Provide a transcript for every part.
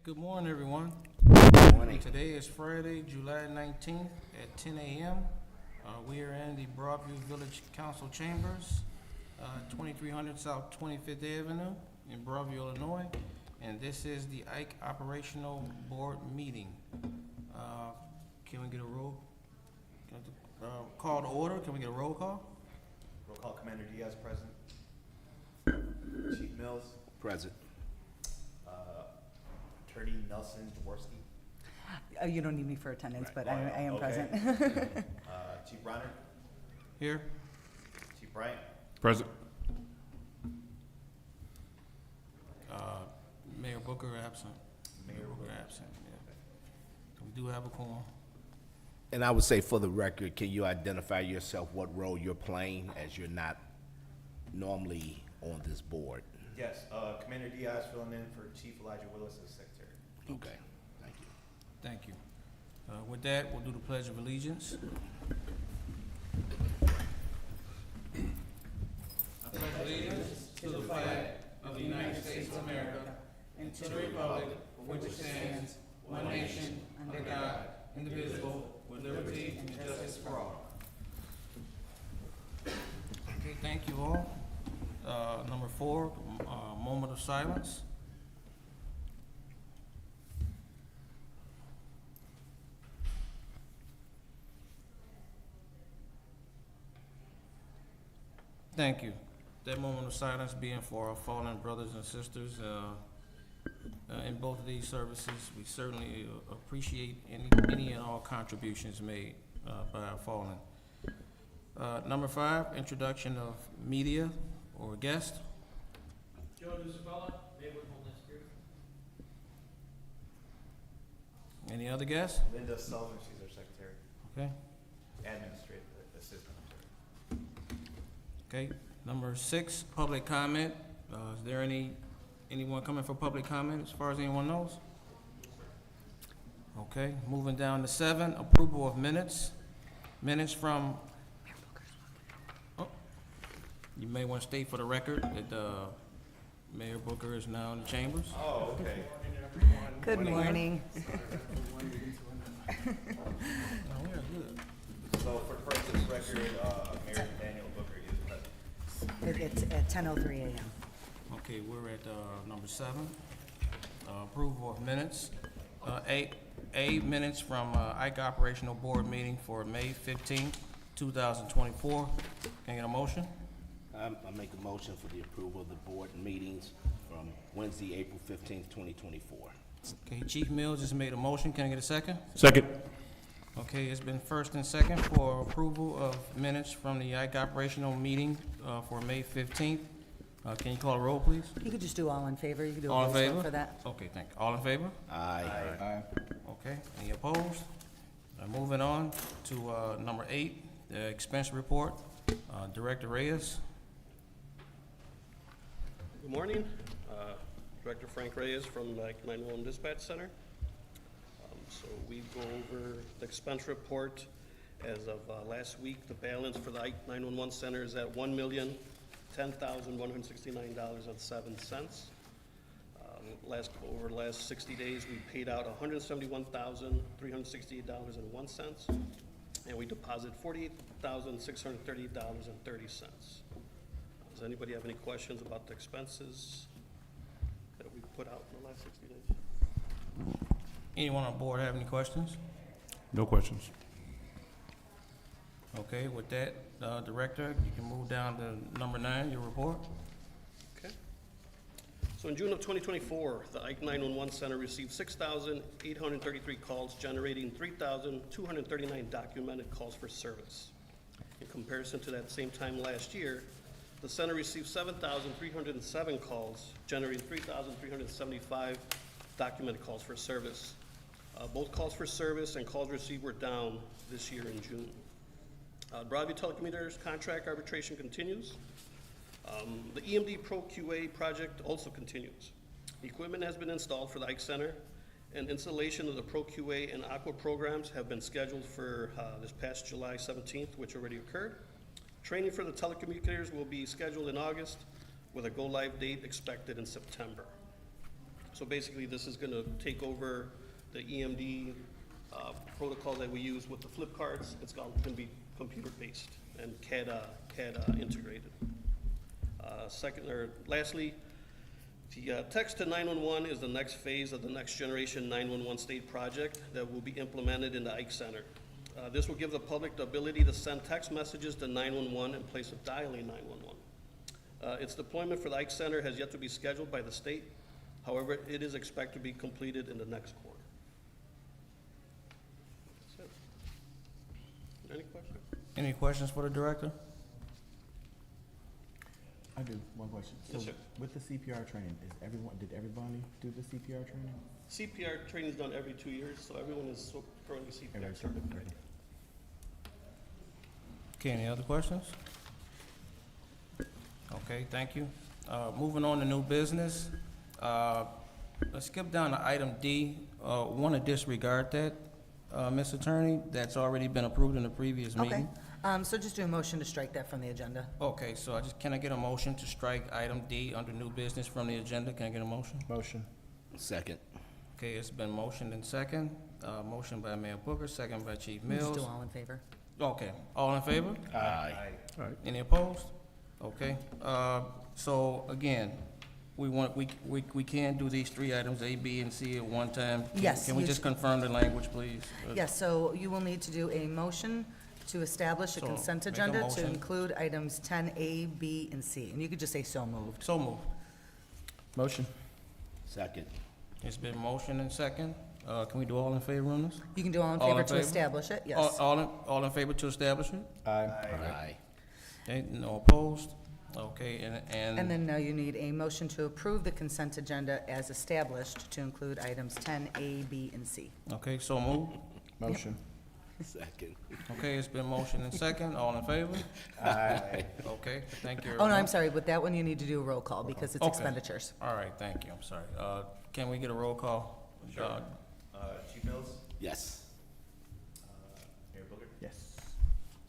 Good morning, everyone. Morning. Today is Friday, July 19th at 10 a.m. We are in the Broadview Village Council Chambers, 2300 South 25th Avenue in Broadview, Illinois. And this is the IKE Operational Board meeting. Can we get a roll? Call to order. Can we get a roll call? Roll call, Commander Diaz present. Chief Mills. Present. Attorney Nelson Jaworski. You don't need me for attendance, but I am Okay. present. Chief Bronner. Here. Chief Bryant. Present. Mayor Booker absent. Mayor Booker. absent, yeah. We do have a quorum. And I would say for the record, can you identify yourself, what role you're playing, as you're not normally on this board? Yes, Commander Diaz filling in for Chief Elijah Willis as Secretary. Okay, thank you. Thank you. With that, we'll do the Pledge of Allegiance. I pledge allegiance to the flag of the United States of America and to the republic for which it stands, one nation, under God, indivisible, with liberty and justice for all. Okay, thank you all. Number 4, moment of silence. Thank you. That moment of silence being for our fallen brothers and sisters in both of these services. We certainly appreciate any and all contributions made by our fallen. Number 5, introduction of media or guest. Joe Dusabella, Maywood Homeless Group. Any other guests? Linda Sullivan, she's our Secretary. Okay. Administrative Assistant. Okay. Number 6, public comment. Is there anyone coming for public comment as far as anyone knows? Okay. Moving down to 7, approval of minutes. Minutes from. Oh, you may want to state for the record that Mayor Booker is now in the chambers. Oh, okay. Good morning. No, we are good. So for the purpose of this record, Mayor Daniel Booker is present. It's at 10:03 a.m. Okay, we're at number 7, approval of minutes. A, minutes from IKE Operational Board meeting for May 15th, 2024. Can I get a motion? I make a motion for the approval of the board meetings from Wednesday, April 15th, 2024. Okay, Chief Mills just made a motion. Can I get a second? Second. Okay, it's been first and second for approval of minutes from the IKE Operational meeting for May 15th. Can you call a roll, please? You could just do all in favor. You could do All a in voice favor? vote for that. Okay, thank you. All in favor? Aye. Okay, any opposed? Moving on to number 8, the expense report. Director Reyes. Good morning, Director Frank Reyes from the 911 Dispatch Center. So we go over the expense report. As of last week, the balance for the 911 Center is at $1,010,169.07. Over the last 60 days, we paid out $171,368.01, and we deposited $48,630.30. Does anybody have any questions about the expenses that we put out in the last 60 days? Anyone on board have any questions? No questions. Okay, with that, Director, you can move down to number 9, your report. Okay. So in June of 2024, the IKE 911 Center received 6,833 calls, generating 3,239 documented calls for service. In comparison to that same time last year, the center received 7,307 calls, generating 3,375 documented calls for service. Both calls for service and calls received were down this year in June. Broadview Telecommunicators contract arbitration continues. The EMD Pro QA project also continues. Equipment has been installed for the IKE Center, and installation of the Pro QA and Aqua programs have been scheduled for this past July 17th, which already occurred. Training for the telecommunicators will be scheduled in August, with a go-live date expected in September. So basically, this is gonna take over the EMD protocol that we use with the flip cards. It's gonna be computer-based and CAD integrated. Lastly, the text to 911 is the next phase of the next generation 911 state project that will be implemented in the Ike Center. This will give the public the ability to send text messages to 911 in place of dialing 911. Its deployment for the Ike Center has yet to be scheduled by the state. However, it is expected to be completed in the next quarter. That's it. Any questions? Any questions for the director? I do, one question. Yes, So sir. with the CPR training, did everybody do the CPR training? CPR training is done every 2 years, so everyone is currently CPR Everybody certified. certified? Okay, any other questions? Okay, thank you. Moving on to new business. Let's skip down to item D. Want to disregard that, Ms. Attorney? That's already been approved in the previous Okay, meeting. so just do a motion to strike that from the agenda. Okay, so can I get a motion to strike item D under new business from the agenda? Can I get a motion? Motion. Second. Okay, it's been motioned and second. Motion by Mayor Booker, second by Chief Just Mills. do all in favor. Okay, all in favor? Aye. All right. Any opposed? Okay, so again, we can do these three items, A, B, and C at one time. Yes, Can we you just should- confirm the language, please? Yes, so you will need to do a motion to establish a So, consent make a agenda to motion. include items 10A, B, and C. And you could just say so moved. So moved. Motion. Second. It's been motioned and second. Can we do all in favor on this? You can do all in All favor in to favor? establish it, All- yes. All in favor to establish it? Aye. Aye. Okay, no opposed? Okay, And then now you need a motion to approve the consent agenda as established to include items 10A, B, and C. Okay, so moved. Motion. Second. Okay, it's been motioned and second. All in favor? Aye. Okay, thank you. Oh, no, I'm everyone. sorry, with that one, you need to do a roll call because it's Okay. expenditures. All right, thank you, I'm sorry. Can we get a roll call? Sure. Chief Mills, Yes. Mayor Booker, Yes.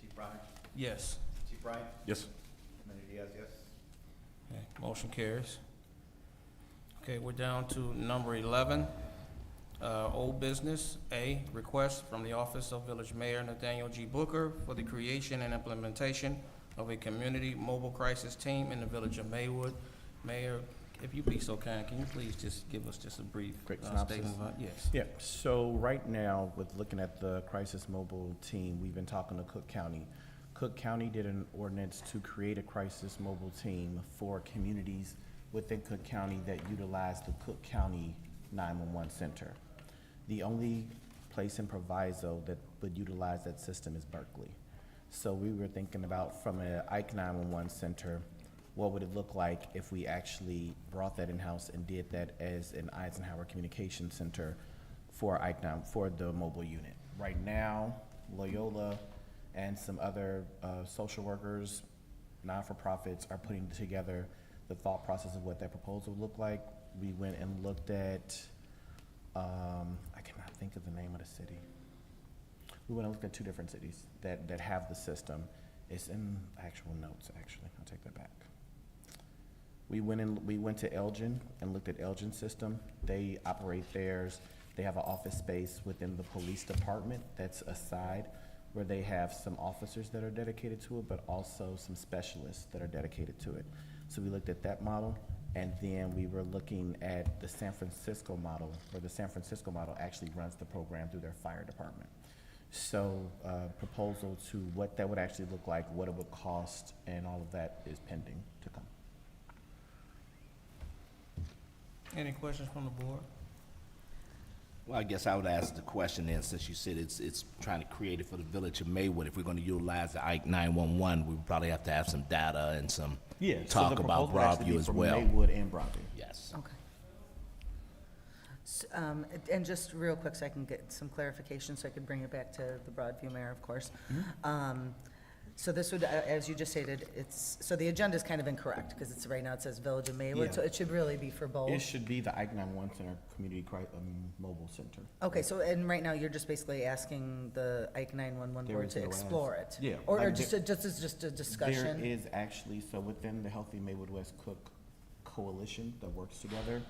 Chief Bryan, Yes. Chief Bryan, Yes. Manager Diaz, yes. Okay, motion carries. Okay, we're down to number 11, old business. A, request from the Office of Village Mayor Nathaniel G. Booker for the creation and implementation of a community mobile crisis team in the village of Maywood. Mayor, if you be so kind, can you please just give us just a brief Quick statement synopsis. about, yes. Yeah, so right now, with looking at the crisis mobile team, we've been talking to Cook County. Cook County did an ordinance to create a crisis mobile team for communities within Cook County that utilize the Cook County 911 Center. The only place in Proviso that would utilize that system is Berkeley. So we were thinking about from an IKE 911 Center, what would it look like if we actually brought that in-house and did that as an Eisenhower Communication Center for IKE for the mobile unit? Right now, Loyola and some other social workers, non-for-profits are putting together the thought process of what that proposal would look like. We went and looked at, I cannot think of the name of the city. We went and looked at 2 different cities that have the system. It's in actual notes, actually. I'll take that back. We went to Elgin and looked at Elgin's system. They operate theirs. They have an office space within the police department that's aside, where they have some officers that are dedicated to it, but also some specialists that are dedicated to it. So we looked at that model, and then we were looking at the San Francisco model, where the San Francisco model actually runs the program through their fire department. So, proposal to what that would actually look like, what it would cost, and all of that is pending to come. Any questions from the board? Well, I guess I would ask the question then, since you said it's trying to create it for the village of Maywood. If we're gonna utilize the IKE 911, we would probably have to have some data and some talk about Broadview as well. Maywood and Broadview. Yes. Okay. And just real quick, so I can get some clarification, so I could bring it back to the Broadview mayor, of course. So this would, as you just stated, so the agenda's kind of incorrect, because right now it says Village of Maywood, so Yeah. it should really be for both. It should be the IKE 911 Center Community Mobile Center. Okay, so, and right now, you're just basically asking the IKE 911 There board is to no explore ask. it? Yeah, Or like just a discussion? There is actually, so within the Healthy Maywood West Cook Coalition that works together,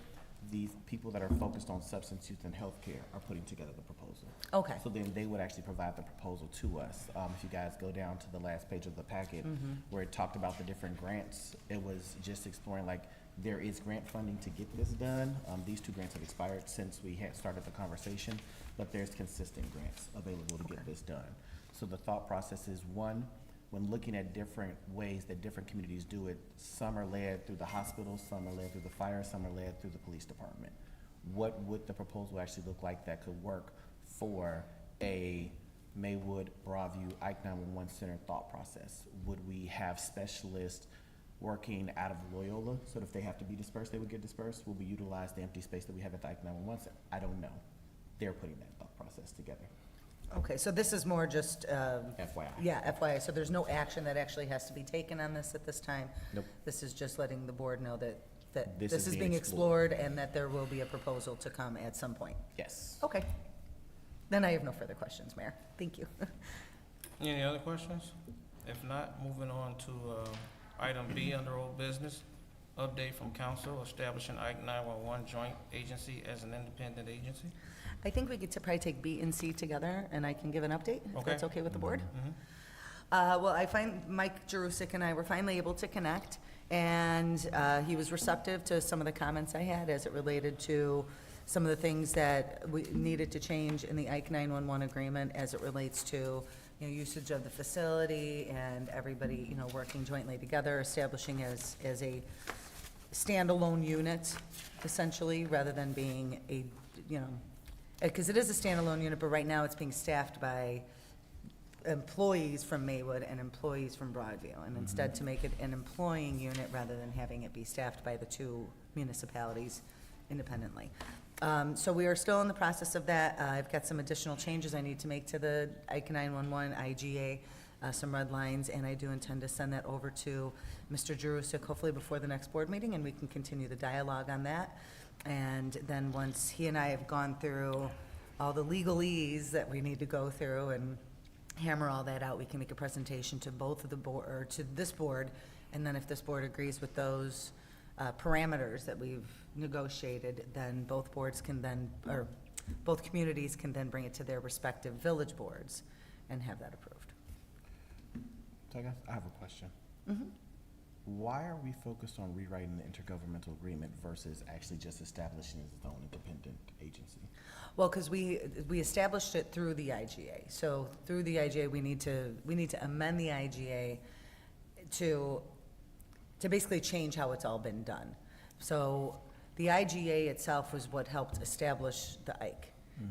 these people that are focused on substance use and healthcare are putting together the proposal. Okay. So then they would actually provide the proposal to us. If you guys go down to the last page of the packet, where it talked about the different grants, it was just exploring, like, there is grant funding to get this done. These two grants have expired since we had started the conversation, but there's consistent grants available to get this done. So the thought process is, one, when looking at different ways that different communities do it, some are led through the hospital, some are led through the fire, some are led through the police department. What would the proposal actually look like that could work for a Maywood, Broadview, IKE 911 Center thought process? Would we have specialists working out of Loyola, so that if they have to be dispersed, they would get dispersed? Will we utilize the empty space that we have at the IKE 911 Center? I don't know. They're putting that thought process together. Okay, so this is more just, FYI. yeah, FYI, so there's no action that actually has to be taken on this at this time? Nope. This is just letting the board know that This this is is being being explored and that there will be a proposal to come at some point? Yes. Okay. Then I have no further questions, Mayor. Thank you. Any other questions? If not, moving on to item B under old business, update from council establishing IKE 911 joint agency as an independent agency. I think we get to probably take B and C together, and I can give an update, if Okay. that's okay with the board. Mhm. Well, I find Mike Jarusik and I were finally able to connect, and he was receptive to some of the comments I had as it related to some of the things that we needed to change in the IKE 911 agreement as it relates to, you know, usage of the facility and everybody, you know, working jointly together, establishing as a standalone unit, essentially, rather than being a, you know, because it is a standalone unit, but right now it's being staffed by employees from Maywood and employees from Broadview, and instead to make it an employing unit rather than having it be staffed by the two municipalities independently. So we are still in the process of that. I've got some additional changes I need to make to the IKE 911 IGA, some red lines, and I do intend to send that over to Mr. Jarusik hopefully before the next board meeting, and we can continue the dialogue on that. And then once he and I have gone through all the legalese that we need to go through and hammer all that out, we can make a presentation to both of the board, or to this board, and then if this board agrees with those parameters that we've negotiated, then both boards can then, or both communities can then bring it to their respective village boards and have that approved. So I guess I have a question. Why are we focused on rewriting the intergovernmental agreement versus actually just establishing its own independent agency? Well, because we established it through the IGA. So through the IGA, we need to amend the IGA to basically change how it's all been done. So the IGA itself was what helped establish the IKE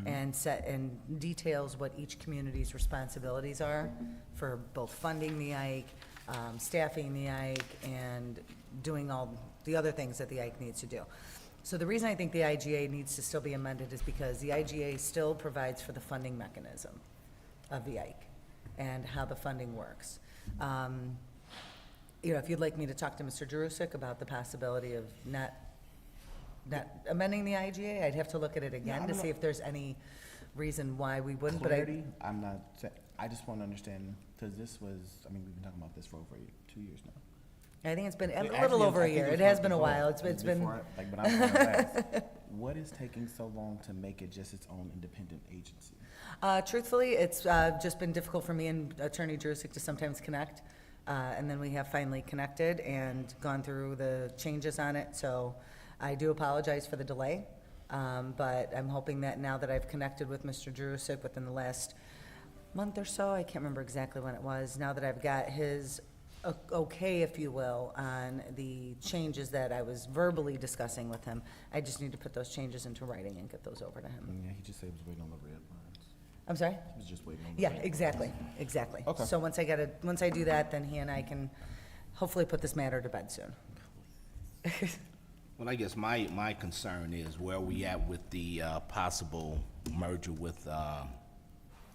and set and details what each community's responsibilities are for both funding the IKE, staffing the IKE, and doing all the other things that the IKE needs to do. So the reason I think the IGA needs to still be amended is because the IGA still provides for the funding mechanism of the IKE and how the funding works. You know, if you'd like me to talk to Mr. Jarusik about the possibility of not amending the IGA, I'd have to look at it again to see if there's any reason why we wouldn't, but Clarity, I'm not, I just want to understand, because this was, I mean, we've been talking about this for over 2 years now. I think it's been a Actually, little over I a think year. was It has like been a before. while. It was It's been, before, like, but I'm gonna ask, what is taking so long to make it just its own independent agency? truthfully, it's just been difficult for me and Attorney Jarusik to sometimes connect. And then we have finally connected and gone through the changes on it, so I do apologize for the delay. But I'm hoping that now that I've connected with Mr. Jarusik within the last month or so, I can't remember exactly when it was, now that I've got his okay, if you will, on the changes that I was verbally discussing with him, I just need to put those changes into writing and get those over to him. Yeah, he just said he was waiting on the red lines. I'm sorry? He was just waiting on the Yeah, red lines. exactly. Okay. So once I do that, then he and I can hopefully put this matter to bed soon. Well, I guess my concern is where we at with the possible merger with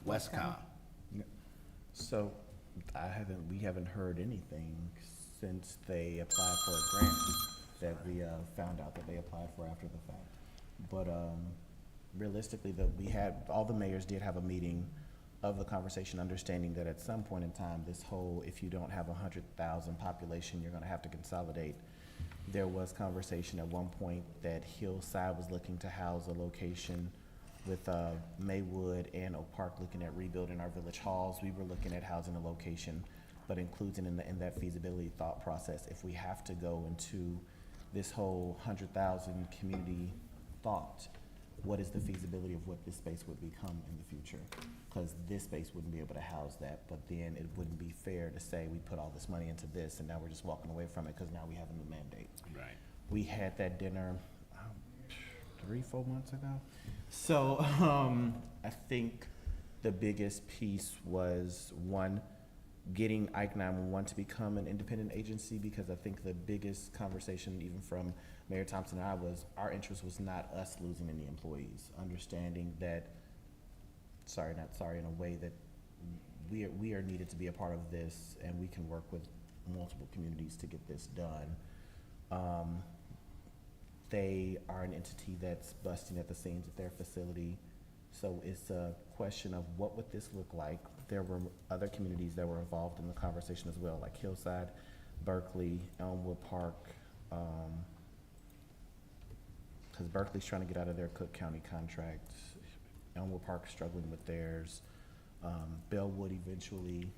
Westcom. Yeah. So, we haven't heard anything since they applied for a grant that we found out that they applied for after the fact. But realistically, all the mayors did have a meeting of the conversation, understanding that at some point in time, this whole, if you don't have 100,000 population, you're gonna have to consolidate. There was conversation at one point that Hillside was looking to house a location with Maywood and Oak Park looking at rebuilding our village halls. We were looking at housing a location, but including in that feasibility thought process, if we have to go into this whole 100,000 community thought, what is the feasibility of what this space would become in the future? Because this space wouldn't be able to house that, but then it wouldn't be fair to say we put all this money into this and now we're just walking away from it because now we have a new mandate. Right. We had that dinner 3-4 months ago. So I think the biggest piece was, one, getting Ike 911 to become an independent agency, because I think the biggest conversation, even from Mayor Thompson and I, was our interest was not us losing any employees. Understanding that, in a way that we are needed to be a part of this, and we can work with multiple communities to get this done. They are an entity that's busting at the seams at their facility. So it's a question of what would this look like. There were other communities that were involved in the conversation as well, like Hillside, Berkeley, Elmwood Park, because Berkeley's trying to get out of their Cook County contract. Elmwood Park's struggling with theirs. Bellwood eventually,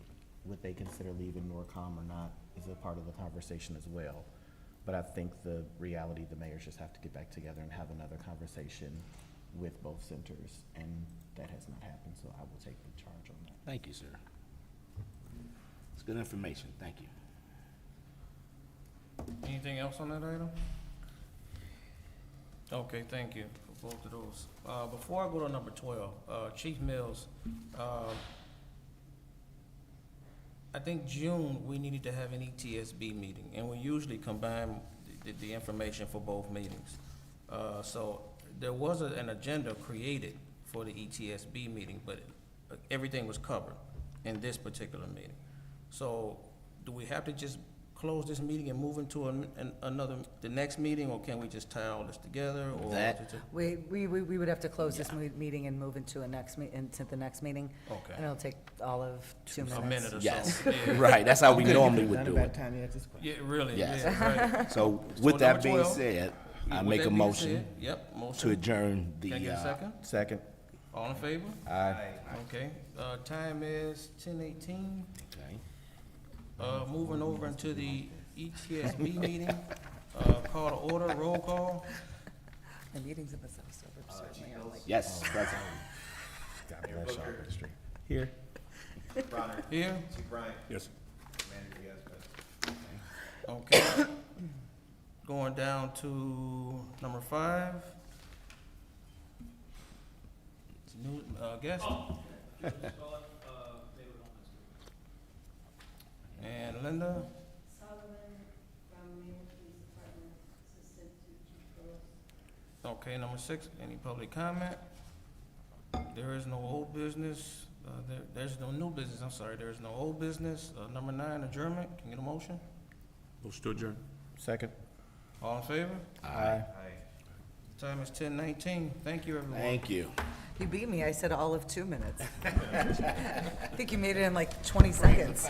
would they consider leaving Norcom or not, is a part of the conversation as well. But I think the reality, the mayors just have to get back together and have another conversation with both centers, and that has not happened, so I will take the charge on that. Thank you, sir. It's good information. Thank you. Anything else on that item? Okay, thank you for both of those. Before I go to number 12, Chief Mills, I think June, we needed to have an ETSB meeting, and we usually combine the information for both meetings. So there was an agenda created for the ETSB meeting, but everything was covered in this particular meeting. So do we have to just close this meeting and move into the next meeting, or can we just tie all this together? Or We would have to close this meeting and move into into the next meeting. Okay. And it'll take all of 2 minutes. A minute or Yes, so. Yeah. right, that's how we normally would None do of that it. time you had this question. Yeah, really, Yes. yeah, right. So with that number being 12, said, I With make that a being motion said, Yep, motion. to adjourn Can I get a the, second? Second. All in favor? Aye. Okay, time is 10:18. okay. Moving over into the ETSB meeting, call to order, roll call. The meetings of the certainly are like. Yes, President. God bless y'all for the street. Here. Bronner, Here, Chief Bryant, Yes. Manager Diaz, okay. Going down to number 5. It's a new, guest. And Linda, Solomon from Maywood Police Department, Assistant to Chief Rose. okay, number 6, any public comment? There is no old business, there's no new business, I'm sorry, there is no old business. Number 9, adjournment, can you get a motion? Motion to adjourn. Second. All in favor? Aye. Time is 10:19, thank you, everyone. Thank you. You beat me. I said all of 2 minutes. I think you made it in like 20 seconds.